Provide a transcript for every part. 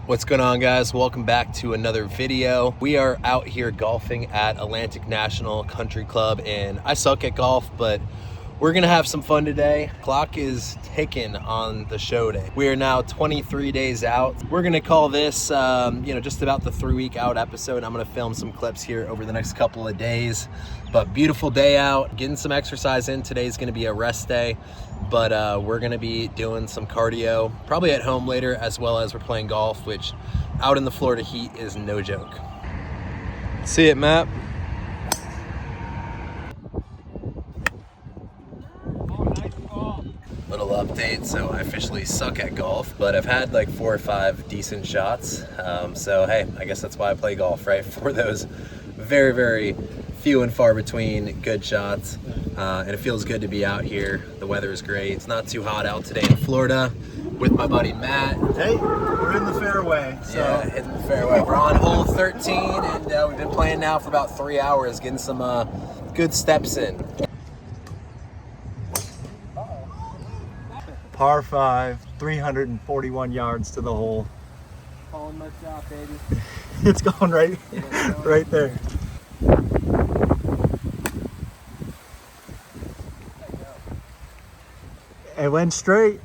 What's going on, guys? Welcome back to another video. We are out here golfing at Atlantic National Country Club, and I suck at golf, but we're gonna have some fun today. Clock is ticking on the show day. We are now 23 days out. We're gonna call this, just about the 3-week out episode. I'm gonna film some clips here over the next couple of days, but beautiful day out, getting some exercise in. Today's gonna be a rest day, but we're gonna be doing some cardio, probably at home later, as well as we're playing golf, which out in the Florida heat is no joke. See it, Matt? Little update, so I officially suck at golf, but I've had like 4 or 5 decent shots. So hey, I guess that's why I play golf, right? For those very, very few and far between good shots. And it feels good to be out here. The weather is great. It's not too hot out today in Florida with my buddy Matt. Hey, we're in the fairway. So. Yeah, hitting the fairway. We're on hole 13, and we've been playing now for about 3 hours, getting some good steps in. Par 5, 341 yards to the hole. Calling my shot, baby. It's going right, right there. It went straight.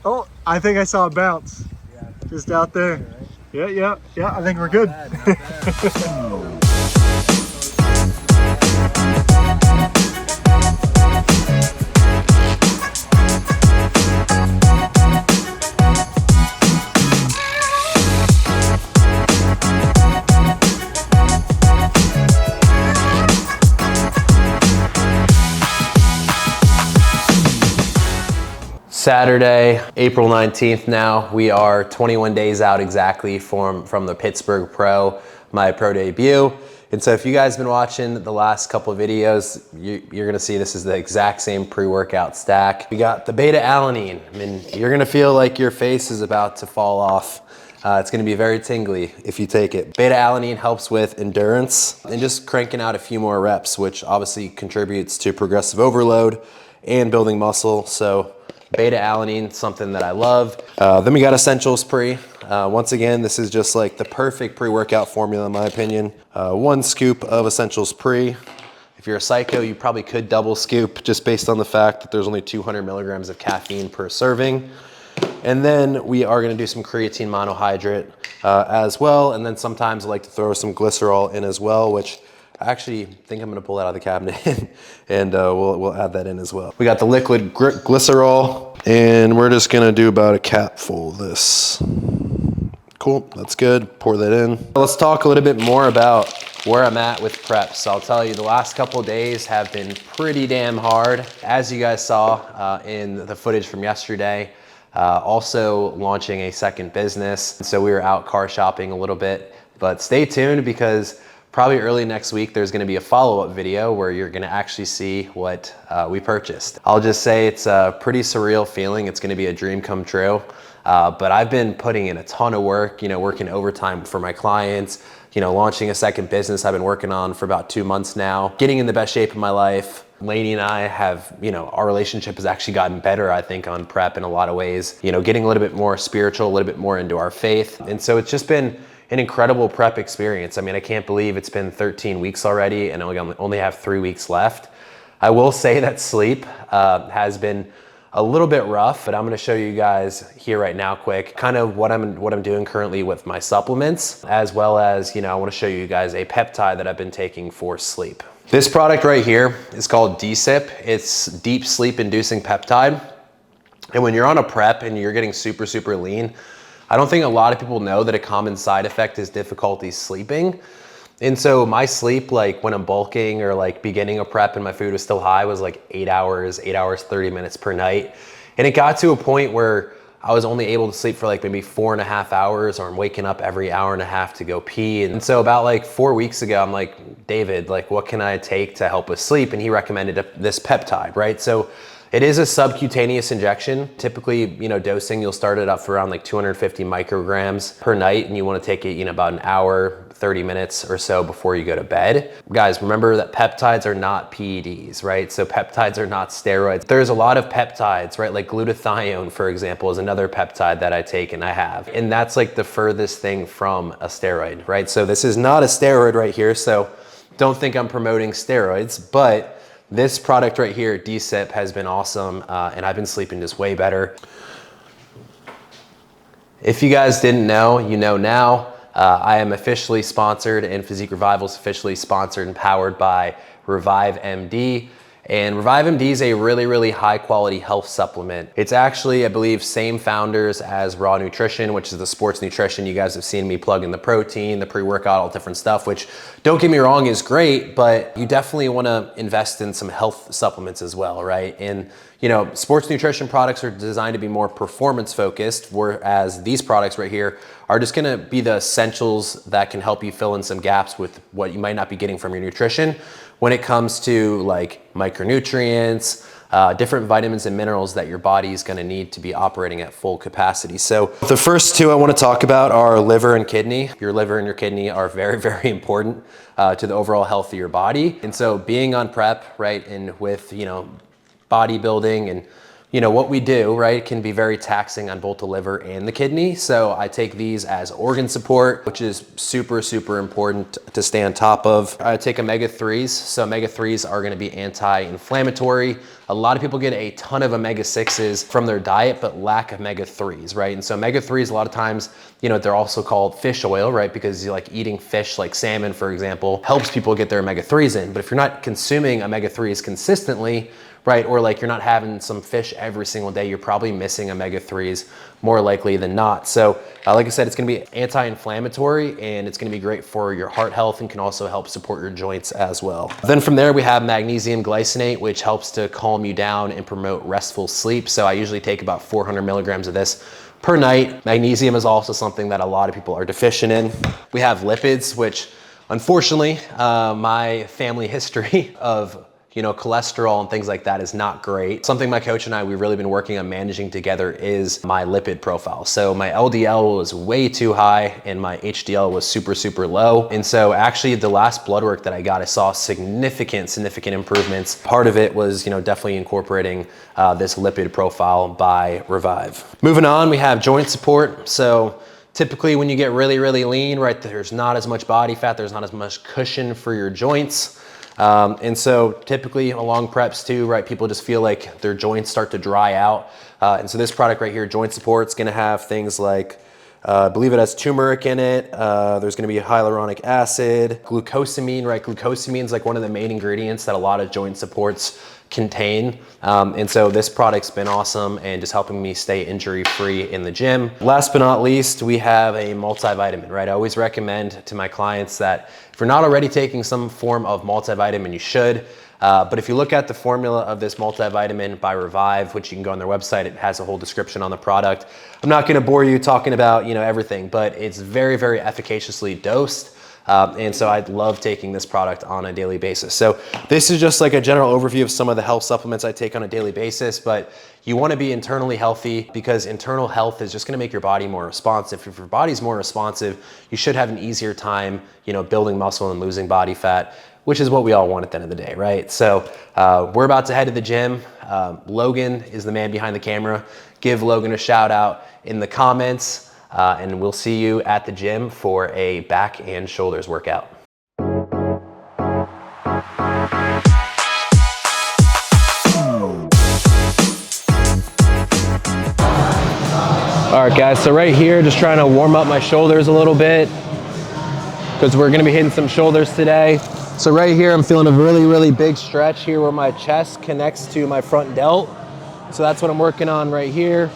Oh, I think I saw a bounce. Yeah, just out there. Right? Yeah, I think we're good. Not bad. Saturday, April 19th now. We are 21 days out exactly from the Pittsburgh Pro, my pro debut. And so if you guys have been watching the last couple of videos, you're gonna see this is the exact same pre-workout stack. We got the beta-alanine. I mean, you're gonna feel like your face is about to fall off. It's gonna be very tingly if you take it. Beta-alanine helps with endurance and just cranking out a few more reps, which obviously contributes to progressive overload and building muscle. So beta-alanine, something that I love. Then we got Essentials Pre. Once again, this is just like the perfect pre-workout formula in my opinion. 1 scoop of Essentials Pre. If you're a psycho, you probably could double scoop just based on the fact that there's only 200 milligrams of caffeine per serving. And then we are gonna do some creatine monohydrate as well. And then sometimes I like to throw some glycerol in as well, which I actually think I'm gonna pull that out of the cabinet and we'll add that in as well. We got the liquid glycerol, and we're just gonna do about a capful of this. Cool, that's good, pour that in. Let's talk a little bit more about where I'm at with prep. So I'll tell you, the last couple of days have been pretty damn hard. As you guys saw in the footage from yesterday, also launching a second business. So we were out car shopping a little bit, but stay tuned because probably early next week, there's gonna be a follow-up video where you're gonna actually see what we purchased. I'll just say it's a pretty surreal feeling. It's gonna be a dream come true. But I've been putting in a ton of work, working overtime for my clients, launching a second business I've been working on for about 2 months now, getting in the best shape of my life. Lainey and I have, our relationship has actually gotten better, I think, on prep in a lot of ways, getting a little bit more spiritual, a little bit more into our faith. And so it's just been an incredible prep experience. I mean, I can't believe it's been 13 weeks already and I only have 3 weeks left. I will say that sleep has been a little bit rough, but I'm gonna show you guys here right now quick, kind of what I'm doing currently with my supplements, as well as, I wanna show you guys a peptide that I've been taking for sleep. This product right here is called DSIP. It's deep sleep inducing peptide. And when you're on a prep and you're getting super, super lean, I don't think a lot of people know that a common side effect is difficulty sleeping. And so my sleep, like when I'm bulking or like beginning a prep and my food was still high, was like 8 hours, 30 minutes per night. And it got to a point where I was only able to sleep for like maybe 4.5 hours, or I'm waking up every hour and a half to go pee. And so about like 4 weeks ago, I'm like, David, like what can I take to help with sleep? And he recommended this peptide, right? So It is a subcutaneous injection. Typically, dosing, you'll start it up for around like 250 micrograms per night, and you want to take it, about an hour, 30 minutes or so before you go to bed. Guys, remember that peptides are not PEDs, right? So peptides are not steroids. There's a lot of peptides, right? Like glutathione, for example, is another peptide that I take and I have. And that's like the furthest thing from a steroid, right? So this is not a steroid right here. So don't think I'm promoting steroids, but this product right here, DSIP, has been awesome. And I've been sleeping just way better. If you guys didn't know, you know now. I am officially sponsored, and Physique Revival is officially sponsored and powered by Revive MD. And Revive MD is a really, really high quality health supplement. It's actually, I believe, same founders as Raw Nutrition, which is the sports nutrition. You guys have seen me plug in the protein, the pre-workout, all different stuff, which, don't get me wrong, is great, but you definitely wanna invest in some health supplements as well, right? And sports nutrition products are designed to be more performance focused, whereas these products right here are just gonna be the essentials that can help you fill in some gaps with what you might not be getting from your nutrition when it comes to like micronutrients, different vitamins and minerals that your body is gonna need to be operating at full capacity. So the first two I wanna talk about are liver and kidney. Your liver and your kidney are very, very important to the overall health of your body. And so being on prep, right, and with, bodybuilding and what we do, right, can be very taxing on both the liver and the kidney. So I take these as organ support, which is super, super important to stay on top of. I take omega-3s. So omega-3s are gonna be anti-inflammatory. A lot of people get a ton of omega-6s from their diet, but lack omega-3s, right? And so omega-3s, a lot of times, they're also called fish oil, right? Because you like eating fish like salmon, for example, helps people get their omega-3s in. But if you're not consuming omega-3s consistently, right, or like you're not having some fish every single day, you're probably missing omega-3s more likely than not. So like I said, it's gonna be anti-inflammatory, and it's gonna be great for your heart health and can also help support your joints as well. Then from there, we have magnesium glycinate, which helps to calm you down and promote restful sleep. So I usually take about 400 milligrams of this per night. Magnesium is also something that a lot of people are deficient in. We have lipids, which unfortunately, my family history of cholesterol and things like that is not great. Something my coach and I, we've really been working on managing together is my lipid profile. So my LDL was way too high and my HDL was super, super low. And so actually the last blood work that I got, I saw significant improvements. Part of it was, definitely incorporating this lipid profile by Revive. Moving on, we have joint support. So typically when you get really, really lean, right, there's not as much body fat, there's not as much cushion for your joints. And so typically along preps too, right, people just feel like their joints start to dry out. And so this product right here, Joint Support, is gonna have things like, I believe it has turmeric in it. There's gonna be hyaluronic acid, glucosamine, right? Glucosamine is like one of the main ingredients that a lot of joint supports contain. And so this product's been awesome and just helping me stay injury-free in the gym. Last but not least, we have a multivitamin, right? I always recommend to my clients that if you're not already taking some form of multivitamin, you should. But if you look at the formula of this multivitamin by Revive, which you can go on their website, it has a whole description on the product. I'm not gonna bore you talking about everything, but it's very, very efficaciously dosed. And so I love taking this product on a daily basis. So this is just like a general overview of some of the health supplements I take on a daily basis, but you wanna be internally healthy because internal health is just gonna make your body more responsive. If your body's more responsive, you should have an easier time, building muscle and losing body fat, which is what we all want at the end of the day, right? So we're about to head to the gym. Logan is the man behind the camera. Give Logan a shout out in the comments. And we'll see you at the gym for a back and shoulders workout. All right, guys, so right here, just trying to warm up my shoulders a little bit because we're gonna be hitting some shoulders today. So right here, I'm feeling a really, really big stretch here where my chest connects to my front delt. So that's what I'm working on right here.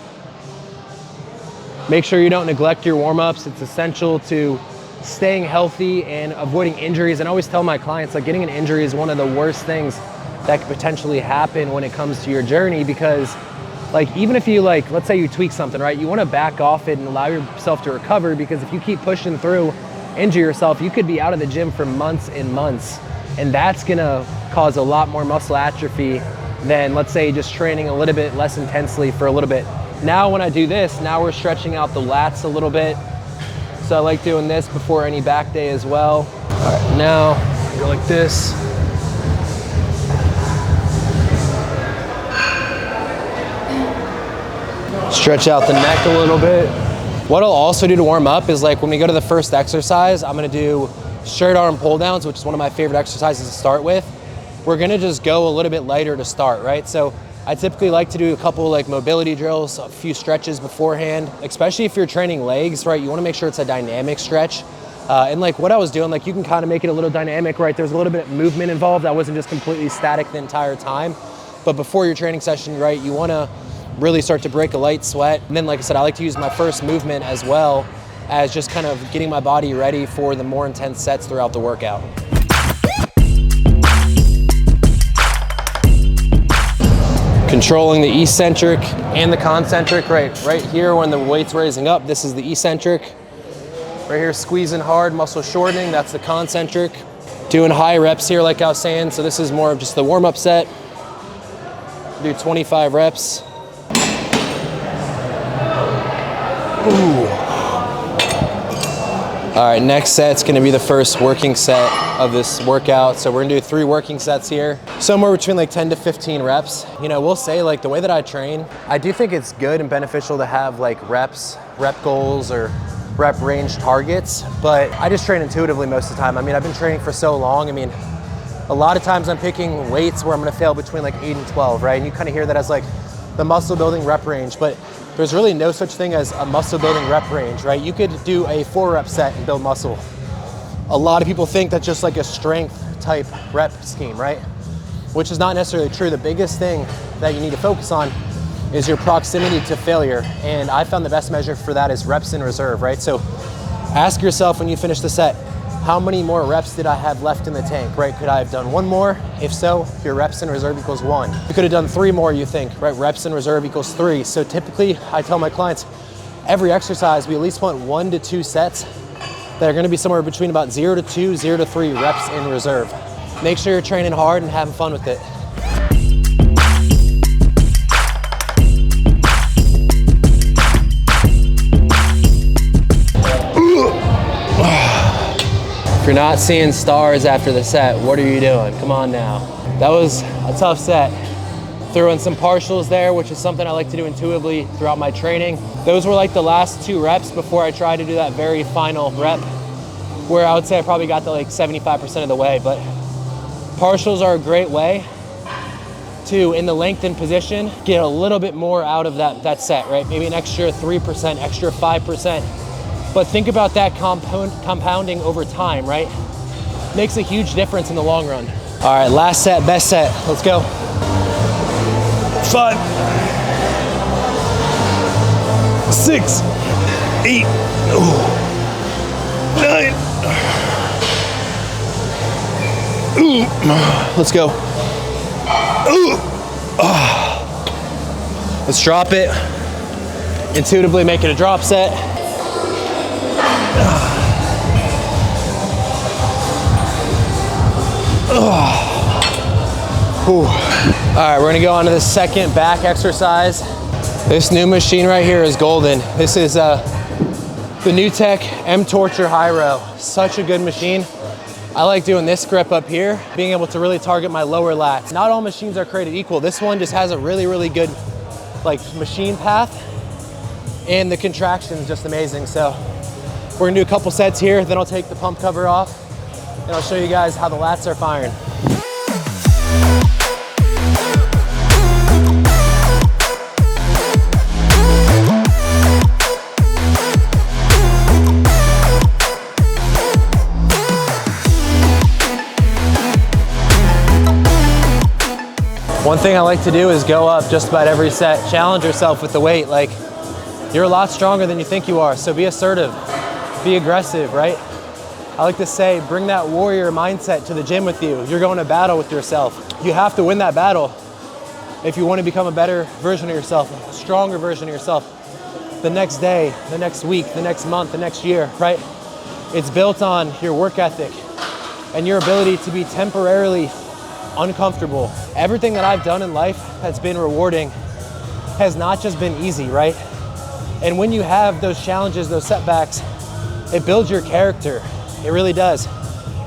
Make sure you don't neglect your warm-ups. It's essential to staying healthy and avoiding injuries. And I always tell my clients, like, getting an injury is one of the worst things that could potentially happen when it comes to your journey, because like, even if you let's say you tweak something, right? You wanna back off it and allow yourself to recover, because if you keep pushing through, injure yourself, you could be out of the gym for months and months. And that's gonna cause a lot more muscle atrophy than, let's say, just training a little bit less intensely for a little bit. Now when I do this, now we're stretching out the lats a little bit. So I like doing this before any back day as well. All right, now go like this. Stretch out the neck a little bit. What I'll also do to warm up is, like, when we go to the first exercise, I'm gonna do straight arm pull downs, which is one of my favorite exercises to start with. We're gonna just go a little bit lighter to start, right? So I typically like to do a couple like mobility drills, a few stretches beforehand, especially if you're training legs, right? You wanna make sure it's a dynamic stretch. And like what I was doing, like you can kind of make it a little dynamic, right? There's a little bit of movement involved. I wasn't just completely static the entire time. But before your training session, right, you wanna really start to break a light sweat. And then, like I said, I like to use my first movement as well as just kind of getting my body ready for the more intense sets throughout the workout. Controlling the eccentric and the concentric, right here when the weight's raising up, this is the eccentric. Right here, squeezing hard, muscle shortening, that's the concentric. Doing high reps here, like I was saying, so this is more of just the warm-up set. Do 25 reps. Ooh. All right, next set's gonna be the first working set of this workout. So we're gonna do 3 working sets here. Somewhere between like 10 to 15 reps. You know, we'll say like the way that I train, I do think it's good and beneficial to have like rep goals or rep range targets, but I just train intuitively most of the time. I mean, I've been training for so long. I mean, a lot of times I'm picking weights where I'm gonna fail between like 8 and 12, right? And you kind of hear that as like the muscle building rep range, but there's really no such thing as a muscle building rep range, right? You could do a 4-rep set and build muscle. A lot of people think that's just like a strength type rep scheme, right? Which is not necessarily true. The biggest thing that you need to focus on is your proximity to failure. And I found the best measure for that is reps in reserve, right? So ask yourself when you finish the set, how many more reps did I have left in the tank, right? Could I have done 1 more? If so, your reps in reserve equals 1. You could have done 3 more, you think, right? Reps in reserve equals 3. So typically, I tell my clients, every exercise, we at least want 1 to 2 sets that are gonna be somewhere between about 0 to 2, 0 to 3 reps in reserve. Make sure you're training hard and having fun with it. If you're not seeing stars after the set, what are you doing? Come on now. That was a tough set. Threw in some partials there, which is something I like to do intuitively throughout my training. Those were like the last 2 reps before I tried to do that very final rep, where I would say I probably got to like 75% of the way. But partials are a great way to, in the lengthened position, get a little bit more out of that set, right? Maybe an extra 3%, extra 5%. But think about that compounding over time, right? Makes a huge difference in the long run. All right, last set, best set. Let's go. 5, 6, 8, 9. Let's go. Let's drop it. Intuitively make it a drop set. All right, we're gonna go on to the second back exercise. This new machine right here is golden. This is the NewTek M-Torture High Row. Such a good machine. I like doing this grip up here, being able to really target my lower lats. Not all machines are created equal. This one just has a really, really good like machine path, and the contraction is just amazing. So we're gonna do a couple sets here, then I'll take the pump cover off, and I'll show you guys how the lats are firing. One thing I like to do is go up just about every set, challenge yourself with the weight. Like, you're a lot stronger than you think you are, so be assertive, be aggressive, right? I like to say, bring that warrior mindset to the gym with you. You're going to battle with yourself. You have to win that battle if you want to become a better version of yourself, a stronger version of yourself the next day, the next week, the next month, the next year, right? It's built on your work ethic and your ability to be temporarily uncomfortable. Everything that I've done in life that's been rewarding has not just been easy, right? And when you have those challenges, those setbacks, it builds your character. It really does.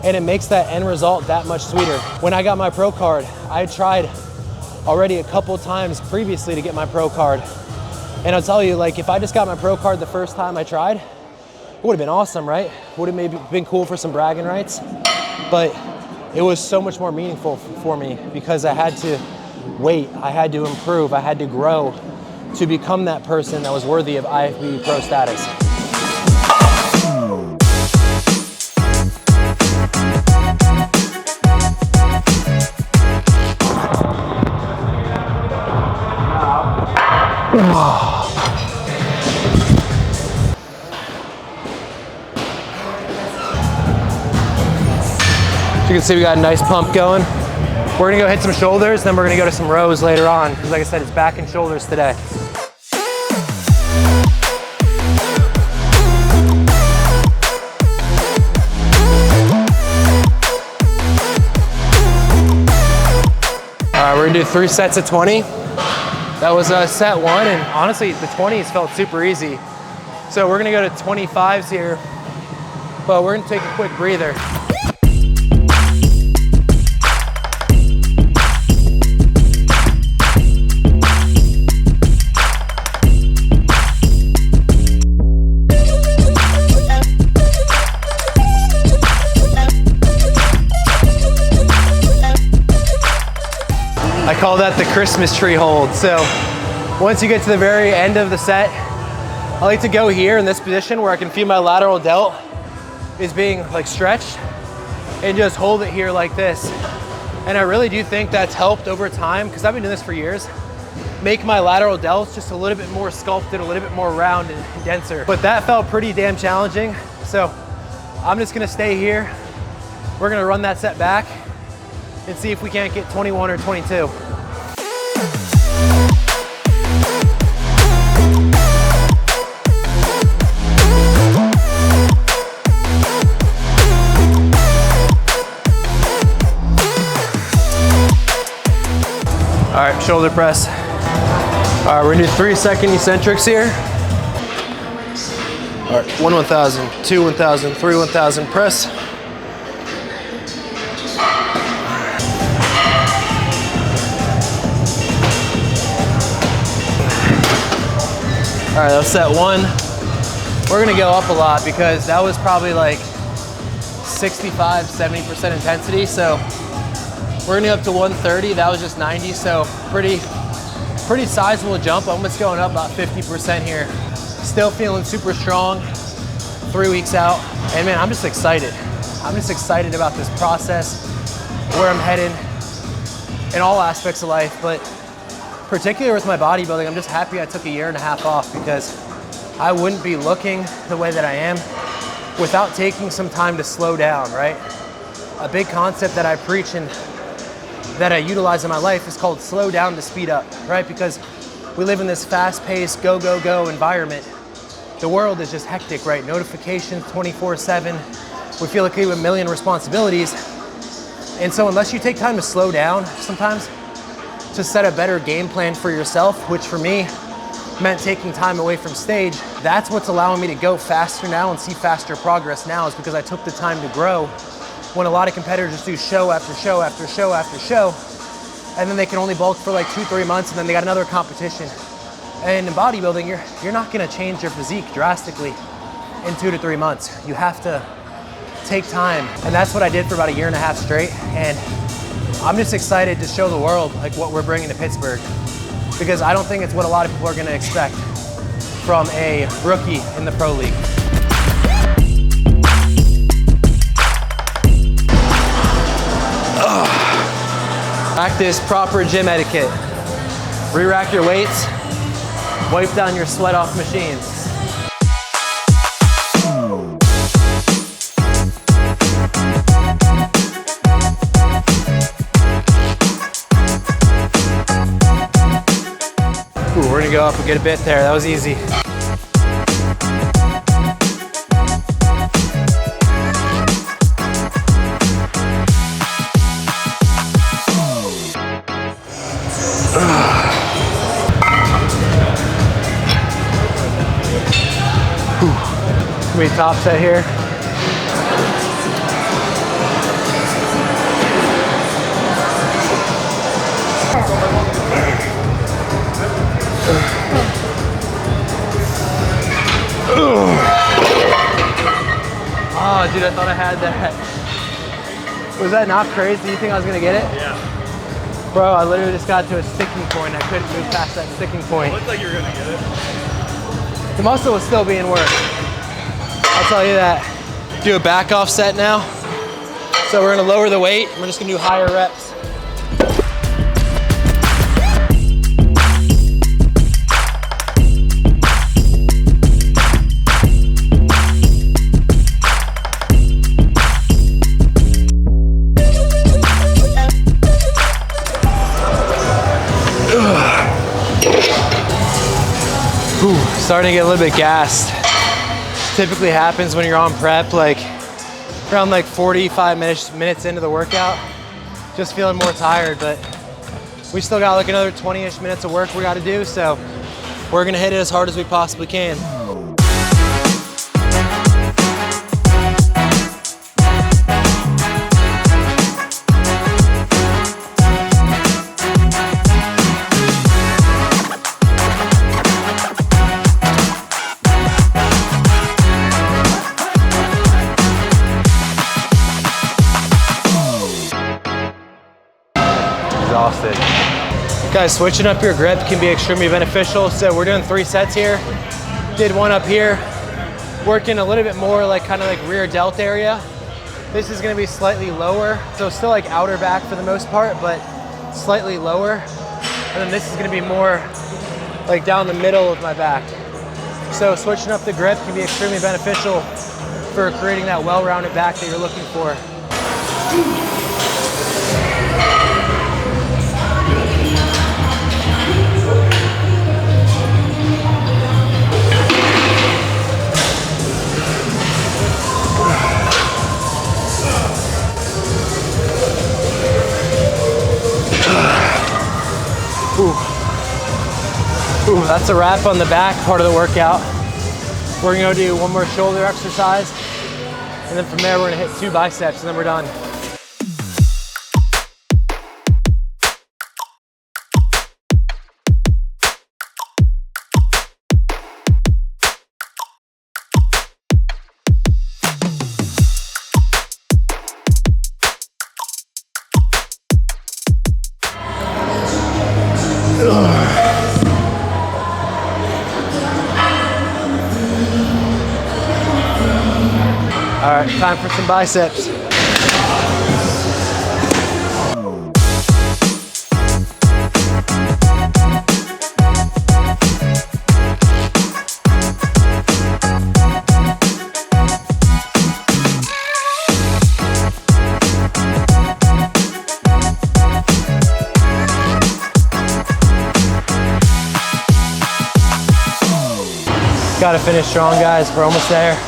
And it makes that end result that much sweeter. When I got my pro card, I had tried already a couple times previously to get my pro card. And I'll tell you, like, if I just got my pro card the first time I tried, it would have been awesome, right? Would have maybe been cool for some bragging rights. But it was so much more meaningful for me because I had to wait, I had to improve, I had to grow to become that person that was worthy of IFBB Pro status. So you can see we got a nice pump going. We're gonna go hit some shoulders, then we're gonna go to some rows later on, because like I said, it's back and shoulders today. All right, we're gonna do 3 sets of 20. That was set 1, and honestly, the 20s felt super easy. So we're gonna go to 25s here, but we're gonna take a quick breather. I call that the Christmas tree hold. So once you get to the very end of the set, I like to go here in this position where I can feel my lateral delt is being like stretched and just hold it here like this. And I really do think that's helped over time, because I've been doing this for years, make my lateral delts just a little bit more sculpted, a little bit more round and denser. But that felt pretty damn challenging. So I'm just gonna stay here. We're gonna run that set back and see if we can't get 21 or 22. All right, shoulder press. All right, we're gonna do 3-second eccentrics here. All right, 1 1,000, 2 1,000, 3 1,000 press. All right, that was set 1. We're gonna go up a lot because that was probably like 65, 70% intensity. So we're gonna go up to 130. That was just 90. So pretty sizable jump. Almost going up about 50% here. Still feeling super strong 3 weeks out. And man, I'm just excited. I'm just excited about this process, where I'm headed in all aspects of life, but particularly with my bodybuilding, I'm just happy I took a 1.5 years off, because I wouldn't be looking the way that I am without taking some time to slow down, right? A big concept that I preach and that I utilize in my life is called slow down to speed up, right? Because we live in this fast-paced, go, go, go environment. The world is just hectic, right? Notifications 24/7. We feel like we have a million responsibilities. And so unless you take time to slow down sometimes, to set a better game plan for yourself, which for me meant taking time away from stage, that's what's allowing me to go faster now and see faster progress now, is because I took the time to grow, when a lot of competitors just do show after show after show after show, and then they can only bulk for like 2-3 months, and then they got another competition. And in bodybuilding, you're not gonna change your physique drastically in 2 to 3 months. You have to take time. And that's what I did for about 1.5 years straight. And I'm just excited to show the world like what we're bringing to Pittsburgh, because I don't think it's what a lot of people are gonna expect from a rookie in the pro league. Practice proper gym etiquette. Re-rack your weights, wipe down your sweat off machines. Ooh, we're gonna go up and get a bit there. That was easy. top set here. Oh, dude, I thought I had that. Was that not crazy? Do you think I was gonna get it? Yeah. Bro, I literally just got to a sticking point. I couldn't move past that sticking point. It looked like you were gonna get it. The muscle was still being worked. I'll tell you that. Do a back off set now. So we're gonna lower the weight. We're just gonna do higher reps. Starting to get a little bit gassed. Typically happens when you're on prep, like around like 45 minutes into the workout. Just feeling more tired, but we still got like another 20-ish minutes of work we got to do, so we're gonna hit it as hard as we possibly can. Exhausted. Guys, switching up your grip can be extremely beneficial. So we're doing 3 sets here. Did one up here, working a little bit more like kind of like rear delt area. This is gonna be slightly lower. So still like outer back for the most part, but slightly lower. And then this is gonna be more like down the middle of my back. So switching up the grip can be extremely beneficial for creating that well-rounded back that you're looking for. Ooh, that's a wrap on the back part of the workout. We're gonna do one more shoulder exercise, and then from there we're gonna hit 2 biceps, and then we're done. All right, time for some biceps. Gotta finish strong, guys. We're almost there.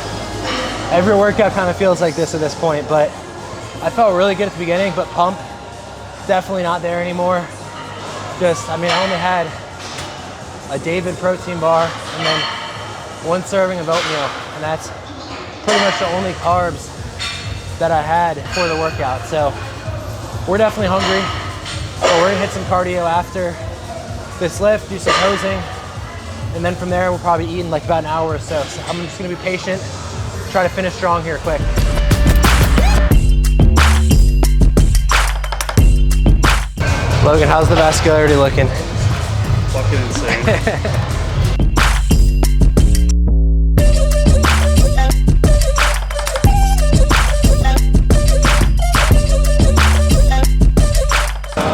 Every workout kind of feels like this at this point, but I felt really good at the beginning, but pump, definitely not there anymore. I mean, I only had a David protein bar and then 1 serving of oatmeal, and that's pretty much the only carbs that I had for the workout. So we're definitely hungry, but we're gonna hit some cardio after this lift, do some posing, and then from there we'll probably eat in like about an hour or so. So I'm just gonna be patient. Try to finish strong here quick. Logan, how's the vascularity looking? Fucking insane.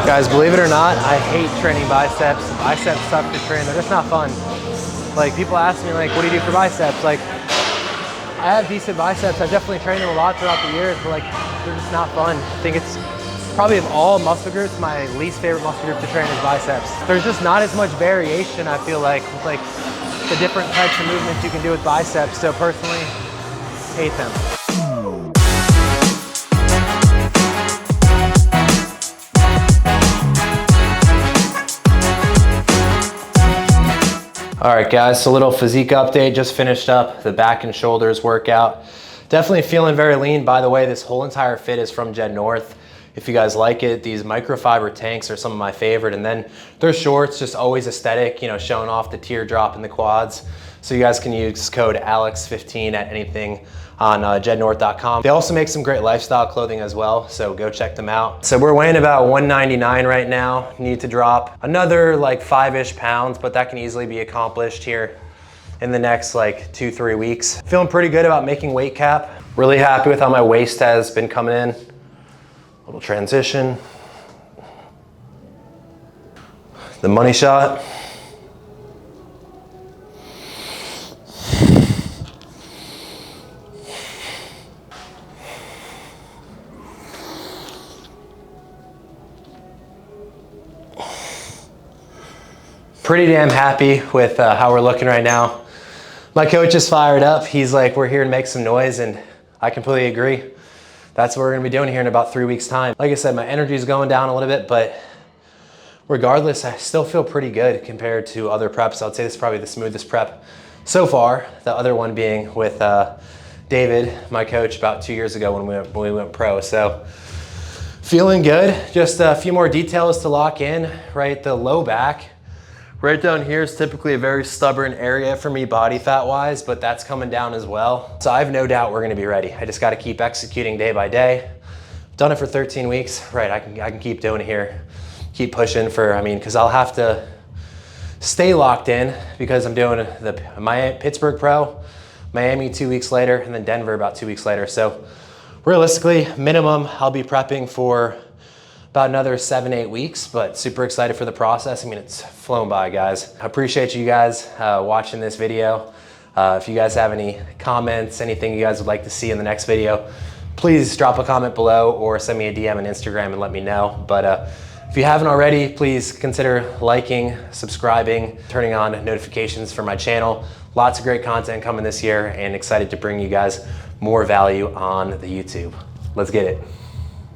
Guys, believe it or not, I hate training biceps. Biceps suck to train, they're just not fun. Like, people ask me, like, what do you do for biceps? Like, I have decent biceps. I've definitely trained them a lot throughout the years, but like, they're just not fun. I think it's probably of all muscle groups, my least favorite muscle group to train is biceps. There's just not as much variation, I feel like, with like the different types of movements you can do with biceps. So personally, hate them. All right, guys, so a little physique update. Just finished up the back and shoulders workout. Definitely feeling very lean. By the way, this whole entire fit is from Gen North. If you guys like it, these microfiber tanks are some of my favorite. And then their shorts, just always aesthetic, you know, showing off the teardrop in the quads. So you guys can use code ALEX15 at anything on jednorth.com. They also make some great lifestyle clothing as well, so go check them out. So we're weighing about 199 right now. Need to drop another like 5-ish pounds, but that can easily be accomplished here in the next like 2-3 weeks. Feeling pretty good about making weight cap. Really happy with how my waist has been coming in. Little transition. The money shot. Pretty damn happy with how we're looking right now. My coach is fired up. He's like, we're here to make some noise, and I completely agree. That's what we're gonna be doing here in about 3 weeks' time. Like I said, my energy is going down a little bit, but regardless, I still feel pretty good compared to other preps. I would say this is probably the smoothest prep so far. The other one being with David, my coach, about 2 years ago when we went pro. So feeling good. Just a few more details to lock in, right? The low back. Right down here is typically a very stubborn area for me body fat wise, but that's coming down as well. So I have no doubt we're gonna be ready. I just gotta keep executing day by day. Done it for 13 weeks, right? I can keep doing it here. Keep pushing for, cause I'll have to stay locked in because I'm doing the Pittsburgh Pro, Miami 2 weeks later, and then Denver about 2 weeks later. So realistically, minimum, I'll be prepping for about another 7-8 weeks, but super excited for the process. It's flown by, guys. I appreciate you guys watching this video. If you guys have any comments, anything you guys would like to see in the next video, please drop a comment below or send me a DM on Instagram and let me know. But if you haven't already, please consider liking, subscribing, turning on notifications for my channel. Lots of great content coming this year, and excited to bring you guys more value on the YouTube. Let's get it.